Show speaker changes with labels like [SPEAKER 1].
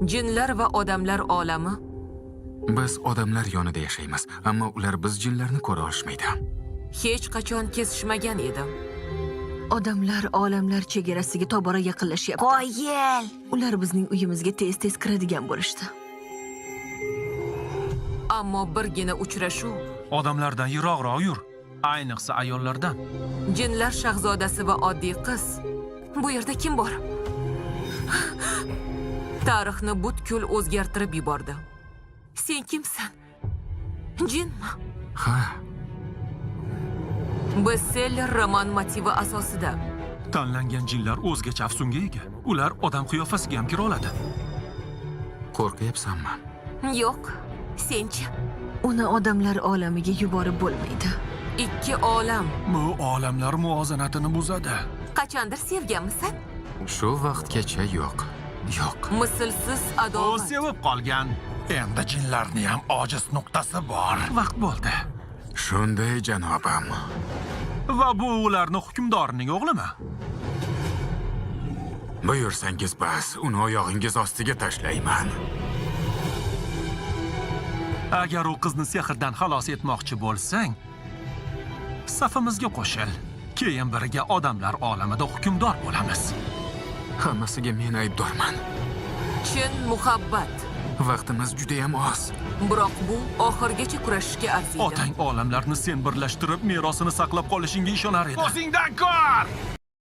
[SPEAKER 1] Jinlar va odamlar olami.
[SPEAKER 2] Biz odamlar yonida yashaymiz, ammo ular biz jinlarni ko'ra olishmaydi.
[SPEAKER 1] Hech qachon kesishmagan edim.
[SPEAKER 3] Odamlar olamlar chegarasiga tobora yaqinlashyapti.
[SPEAKER 4] Qoyil!
[SPEAKER 3] Ular bizning uyimizga tez-tez kiradigan bo'lishdi.
[SPEAKER 1] Ammo birgina uchrashuv
[SPEAKER 5] Odamlardan yiroqroq yur. Ayniqsa ayollardan.
[SPEAKER 1] Jinlar shahzodasi va oddiy qiz. Bu yerda kim bor? Tarixni butkul o'zgartirib yubordi. Sen kimsan? Jinmi?
[SPEAKER 2] Ha,
[SPEAKER 1] Bestseller roman motivi asosida.
[SPEAKER 5] Tanlangan jinlar o'zgacha afsunga ega. Ular odam qiyofasiga ham kira oladi.
[SPEAKER 2] qo'rqyapsanmi?
[SPEAKER 1] Yo'q, senchi?
[SPEAKER 3] Uni odamlar olamiga yuborib bo'lmaydi.
[SPEAKER 1] Ikki olam.
[SPEAKER 5] Bu olamlar muvozanatini buzadi.
[SPEAKER 1] Qachondir sevganmisan?
[SPEAKER 2] Shu vaqtgacha yo'q. Yo'q.
[SPEAKER 1] Mislsiz
[SPEAKER 5] U
[SPEAKER 1] adovat.
[SPEAKER 5] sevib qolgan. Endi jinlarning ham ojiz nuqtasi bor. Vaqt bo'ldi.
[SPEAKER 2] Shunday janobam.
[SPEAKER 5] Va bu ularni hukmdorining o'g'limi?
[SPEAKER 2] Buyursangiz bas, uni oyog'ingiz ostiga tashlayman.
[SPEAKER 5] Agar u qizni sehrdan xalos etmoqchi bo'lsang, safimizga qo'shil. Keyin birga odamlar olamida hukmdor bo'lamiz.
[SPEAKER 2] Hammasiga men aybdorman.
[SPEAKER 1] Chin muhabbat.
[SPEAKER 2] Vaqtimiz juda ham oz.
[SPEAKER 1] Biroq bu oxirgacha kurashishga arziydi.
[SPEAKER 5] Otang olamlarni sen birlashtirib merosini saqlab qolishingga ishonar edi. O'zingdan ko'r!